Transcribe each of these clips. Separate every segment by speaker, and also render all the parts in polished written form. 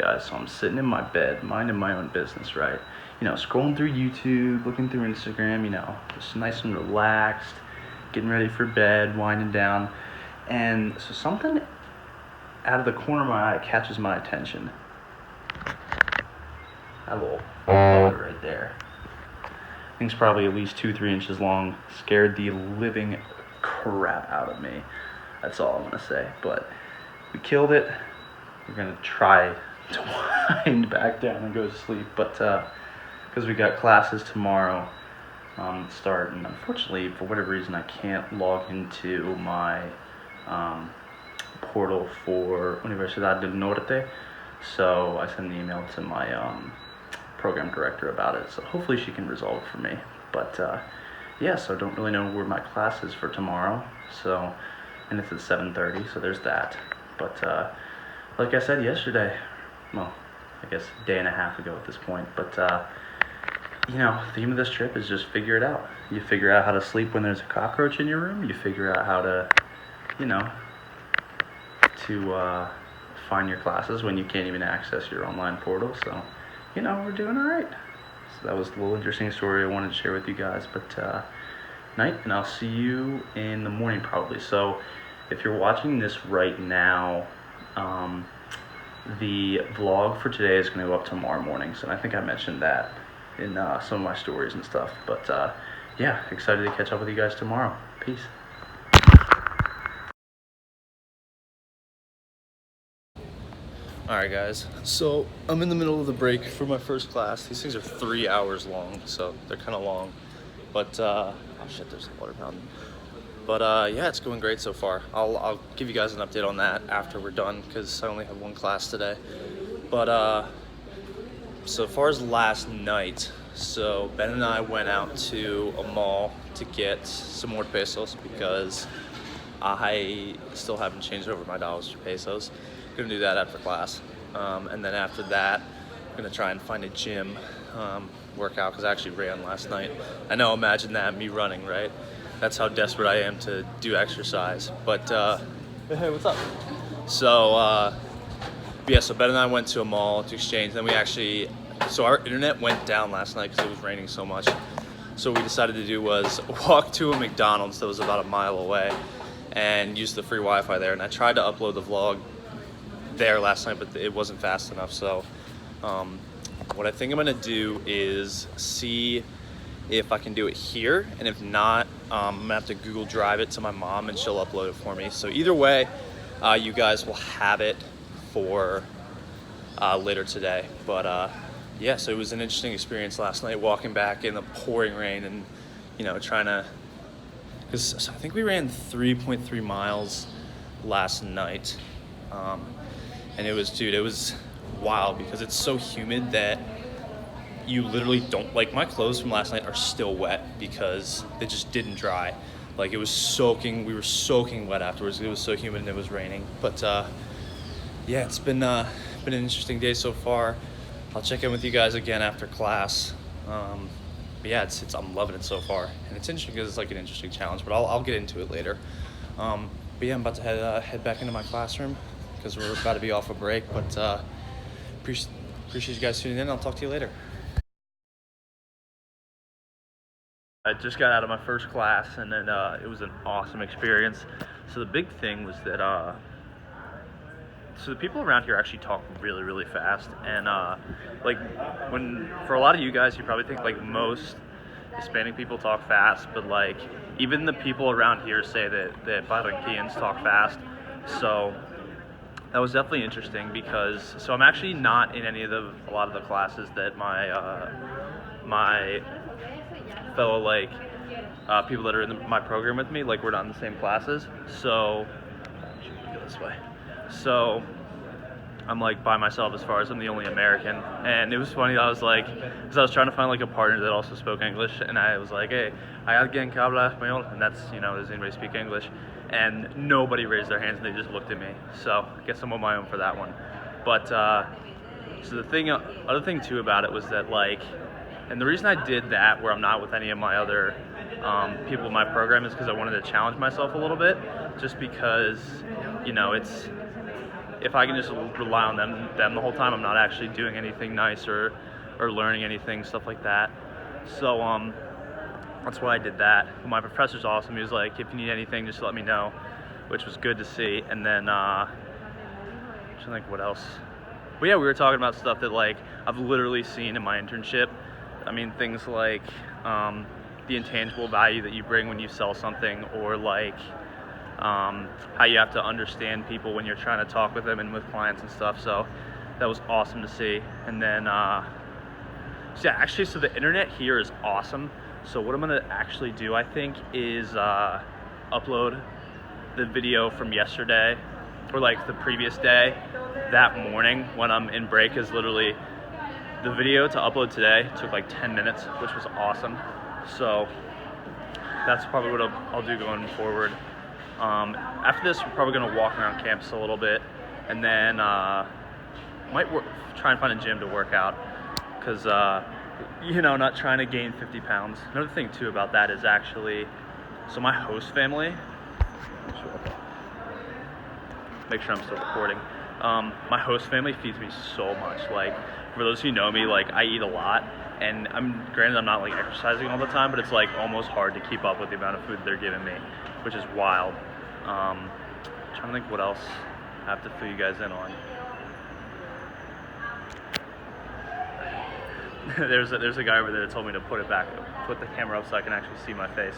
Speaker 1: guys. So I'm sitting in my bed, minding my own business, right? Scrolling through YouTube, looking through Instagram, just nice and relaxed, getting ready for bed, winding down. And so something out of the corner of my eye catches my attention. That little bug right there. Thing's probably at least 2-3 inches long. Scared the living crap out of me. That's all I'm gonna say. But we killed it. We're gonna try to wind back down and go to sleep. But because we got classes tomorrow start, and unfortunately for whatever reason I can't log into my portal for Universidad del Norte. So I sent an email to my program director about it. So hopefully she can resolve it for me. But yeah, so I don't really know where my class is for tomorrow. So, and it's at 7:30, so there's that. But like I said yesterday, well, I guess a day and a half ago at this point, but the theme of this trip is just figure it out. You figure out how to sleep when there's a cockroach in your room. You figure out how to, find your classes when you can't even access your online portal. So, we're doing all right. So that was a little interesting story I wanted to share with you guys. But night, and I'll see you in the morning probably. So if you're watching this right now, the vlog for today is going to go up tomorrow morning. So I think I mentioned that in some of my stories and stuff. But yeah, excited to catch up with you guys tomorrow. Peace. Alright guys, so I'm in the middle of the break for my first class. These things are 3 hours long, so they're kind of long. But, oh shit, there's a water fountain. But yeah, it's going great so far. I'll give you guys an update on that after we're done, because I only have one class today. But so far as last night, so Ben and I went out to a mall to get some more pesos because I still haven't changed over my dollars to pesos. Gonna do that after class, and then after that I'm gonna try and find a gym workout, because I actually ran last night. I know, imagine that, me running, right? That's how desperate I am to do exercise. But hey, what's up? So yeah, so Ben and I went to a mall to exchange. Then so our internet went down last night because it was raining so much. So what we decided to do was walk to a McDonald's that was about a mile away and use the free Wi-Fi there. And I tried to upload the vlog there last night, but it wasn't fast enough. So what I think I'm gonna do is see if I can do it here, and if not, I'm gonna have to Google Drive it to my mom and she'll upload it for me. So either way, you guys will have it for later today. But yeah, so it was an interesting experience last night, walking back in the pouring rain and trying to, because I think we ran 3.3 miles last night. And it was wild because it's so humid that you literally don't, like, my clothes from last night are still wet because they just didn't dry. Like, it was soaking, we were soaking wet afterwards. It was so humid and it was raining. But yeah, it's been an interesting day so far. I'll check in with you guys again after class. But yeah, I'm loving it so far. And it's interesting because it's like an interesting challenge, but I'll get into it later. But yeah, I'm about to head back into my classroom, because we're about to be off a break. But appreciate you guys tuning in. I'll talk to you later. I just got out of my first class, and then it was an awesome experience. So the big thing was that so the people around here actually talk really, really fast. And like, for a lot of you guys, you probably think like most Hispanic people talk fast, but like even the people around here say that Barranquillans talk fast. So that was definitely interesting, because I'm actually not in a lot of the classes that my fellow people that are in my program with me, like, we're not in the same classes. So go this way. So I'm like by myself as far as I'm the only American. And it was funny, I was like, because I was trying to find like a partner that also spoke English, and I was like, hey, ¿hay alguien que habla español? And that's, does anybody speak English? And nobody raised their hands, and they just looked at me. So I guess I'm on my own for that one. But so the other thing too about it was that, like, and the reason I did that where I'm not with any of my other people in my program is because I wanted to challenge myself a little bit, just because if I can just rely on them the whole time, I'm not actually doing anything nice or learning anything, stuff like that. So that's why I did that. My professor's awesome. He was like, if you need anything, just let me know, which was good to see. And then I'm trying to think what else. But yeah, we were talking about stuff that like I've literally seen in my internship. I mean, things like the intangible value that you bring when you sell something, or like how you have to understand people when you're trying to talk with them and with clients and stuff. So that was awesome to see. And then so yeah, actually, so the internet here is awesome. So what I'm gonna actually do, I think, is upload the video from yesterday, or like the previous day, that morning when I'm in break. Is literally the video to upload today took like 10 minutes, which was awesome. So that's probably what I'll do going forward. After this, we're probably gonna walk around campus a little bit, and then might try and find a gym to work out, because you know, not trying to gain 50 pounds. Another thing too about that is actually, so my host family, make sure I'm still recording. My host family feeds me so much. Like, for those who know me, like, I eat a lot, and granted I'm not like exercising all the time, but it's like almost hard to keep up with the amount of food they're giving me, which is wild. Trying to think what else I have to fill you guys in on. there's a guy over there that told me to put the camera up so I can actually see my face.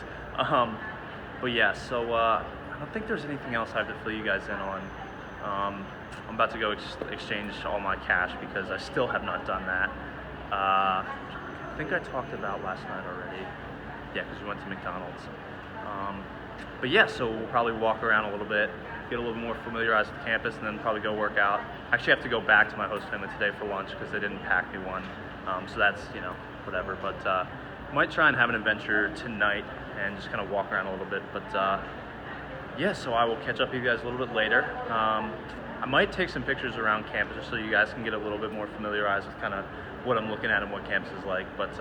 Speaker 1: But yeah, so I don't think there's anything else I have to fill you guys in on. I'm about to go exchange all my cash because I still have not done that. I think I talked about last night already. Yeah, because we went to McDonald's. But yeah, so we'll probably walk around a little bit, get a little more familiarized with campus, and then probably go work out. I actually have to go back to my host family today for lunch because they didn't pack me one. So that's, you know, whatever. But might try and have an adventure tonight and just kind of walk around a little bit. But yeah, so I will catch up with you guys a little bit later. I might take some pictures around campus just so you guys can get a little bit more familiarized with kind of what I'm looking at and what campus is like. But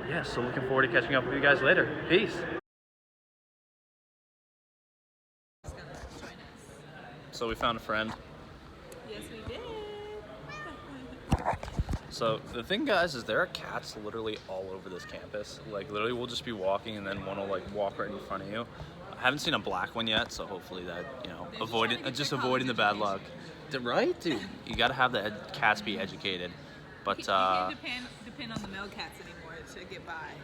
Speaker 1: yeah, so looking forward to catching up with you guys later. Peace. So we found a friend.
Speaker 2: Yes, we did.
Speaker 1: So the thing, guys, is there are cats literally all over this campus. Like, literally, we'll just be walking and then one will like walk right in front of you. I haven't seen a black one yet, so hopefully that, you know, avoiding the bad luck. Right, dude? You gotta have the cats be educated. But
Speaker 2: you can't depend on the male cats anymore to get by.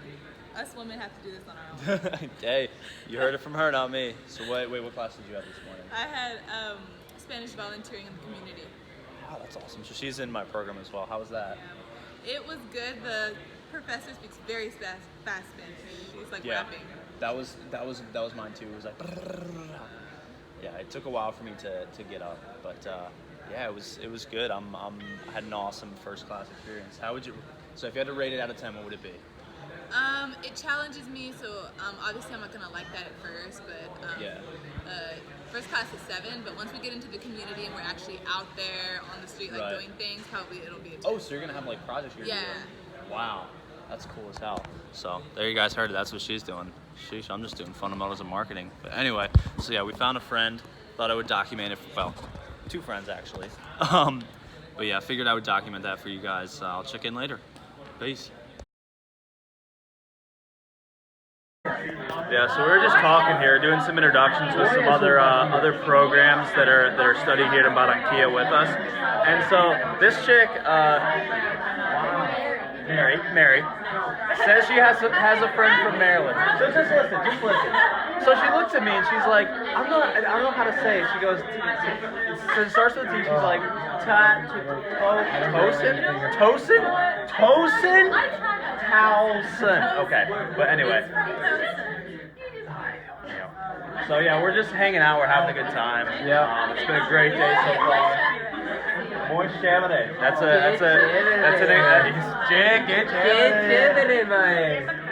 Speaker 2: Us women have to do this on our own.
Speaker 1: Hey, you heard it from her, not me. So wait, what class did you have this morning?
Speaker 2: I had Spanish volunteering in the community.
Speaker 1: Wow, that's awesome. So she's in my program as well. How was that?
Speaker 2: Yeah. It was good. The professor speaks very fast Spanish. She's like rapping.
Speaker 1: That was mine too. It was like, yeah. It took a while for me to get up, but yeah, it was good. I had an awesome first class experience. So if you had to rate it out of 10, what would it be?
Speaker 2: It challenges me, so obviously I'm not gonna like that at first, but first class is 7, but once we get into the community and we're actually out there on the street like doing things, probably it'll be a 10. Oh,
Speaker 1: so you're gonna have like projects you're
Speaker 2: doing?
Speaker 1: Wow, that's cool as hell. So there you guys heard it. That's what she's doing. Sheesh, I'm just doing fundamentals of marketing. But anyway, so yeah, we found a friend. Thought I would document it. Well, 2 friends actually. But yeah, I figured I would document that for you guys. I'll check in later. Peace. Yeah, so we were just talking here, doing some introductions with some other programs that are studying here in Barranquilla with us. And so this chick, Mary, says she has a friend from Maryland. So just listen. So she looks at me and she's like, I don't know how to say it. She goes, so it starts with a T. She's like, Towson. Okay, but anyway. So yeah, we're just hanging out. We're having a good time. Yeah, it's been a great day so far. Muy chévere. That's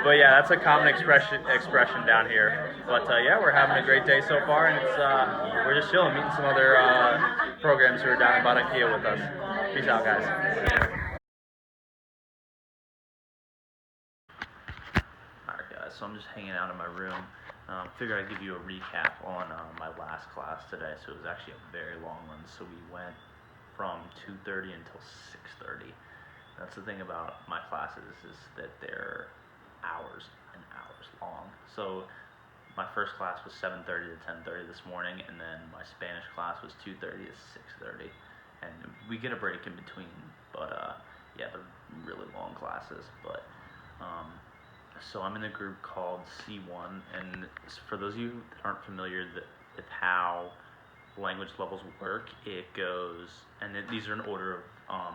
Speaker 1: But yeah, that's a common expression down here. But yeah, we're having a great day so far, and it's we're just chilling, meeting some other programs who are down in Barranquilla with us. Peace out, guys. Alright, guys. So I'm just hanging out in my room. Figured I'd give you a recap on my last class today. So it was actually a very long one. So we went from 2:30 until 6:30. That's the thing about my classes is that they're hours and hours long. So my first class was 7:30 to 10:30 this morning, and then my Spanish class was 2:30 to 6:30, and we get a break in between. But yeah, they're really long classes. But so I'm in a group called C1, and for those of you that aren't familiar with how language levels work, it goes, and these are in order of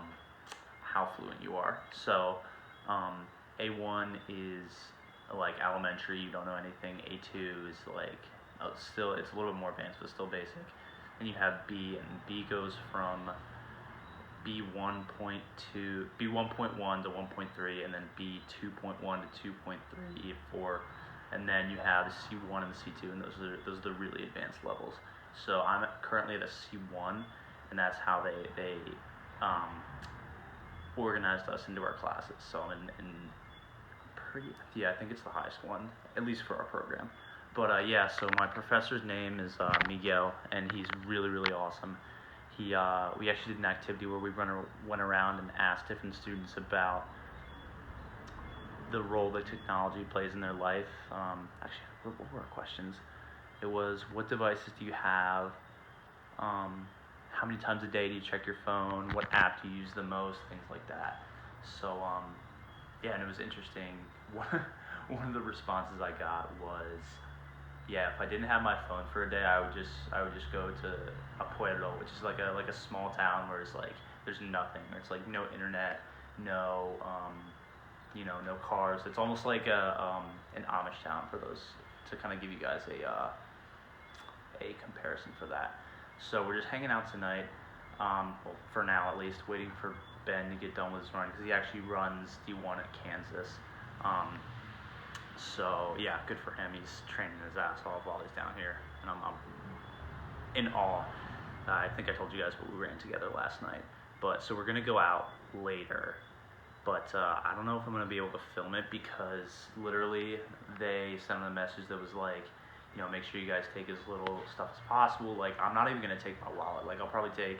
Speaker 1: how fluent you are. So A1 is like elementary, you don't know anything. A2 is like it's a little bit more advanced, but still basic. And you have B, and B goes from B1.1 to 1.3, and then B2.1 to 2.3, 4, and then you have the C1 and the C2, and those are the really advanced levels. So I'm currently at a C1, and that's how they organized us into our classes. So I'm in I think it's the highest one, at least for our program. But yeah, so my professor's name is Miguel, and he's really, really awesome. We actually did an activity where we went around and asked different students about the role that technology plays in their life. Actually, what were our questions? It was, what devices do you have? How many times a day do you check your phone? What app do you use the most? Things like that. So yeah, and it was interesting. One of the responses I got was, yeah, if I didn't have my phone for a day, I would just go to a pueblo, which is like a small town where it's like there's nothing. There's like no internet, no no cars. It's almost like an Amish town, for those, to kind of give you guys a comparison for that. So we're just hanging out tonight, well, for now at least, waiting for Ben to get done with his run, because he actually runs D1 at Kansas. So yeah, good for him. He's training his ass off while he's down here, and I'm in awe. I think I told you guys what we ran together last night. But so we're gonna go out later, but I don't know if I'm gonna be able to film it, because literally they sent a message that was like, make sure you guys take as little stuff as possible. Like, I'm not even gonna take my wallet. Like, I'll probably take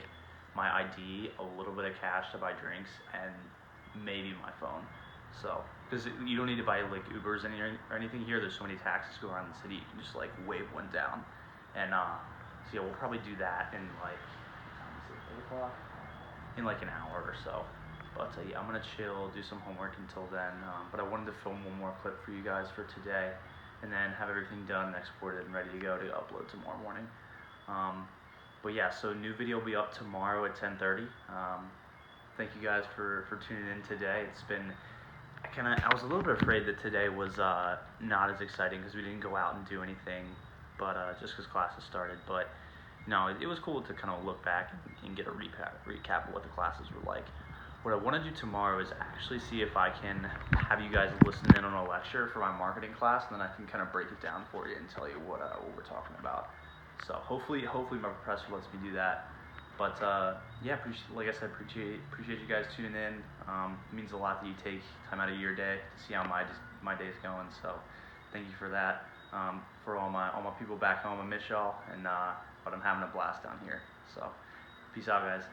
Speaker 1: my ID, a little bit of cash to buy drinks, and maybe my phone. So, because you don't need to buy like Ubers or anything here. There's so many taxis go around the city. You can just like wave one down, and so yeah, we'll probably do that in like, what time is it, 8 o'clock? In like an hour or so. But yeah, I'm gonna chill, do some homework until then. But I wanted to film one more clip for you guys for today, and then have everything done and exported and ready to go to upload tomorrow morning. But yeah, so new video will be up tomorrow at 10:30. Thank you guys for tuning in today. It's been, I was a little bit afraid that today was not as exciting because we didn't go out and do anything, but just because classes started. But no, it was cool to kind of look back and get a recap of what the classes were like. What I want to do tomorrow is actually see if I can have you guys listen in on a lecture for my marketing class, and then I can kind of break it down for you and tell you what we're talking about. So hopefully my professor lets me do that. But yeah, like I said, appreciate you guys tuning in. It means a lot that you take time out of your day to see how my day's going. So thank you for that. For all my people back home, I miss y'all, but I'm having a blast down here. So peace out, guys.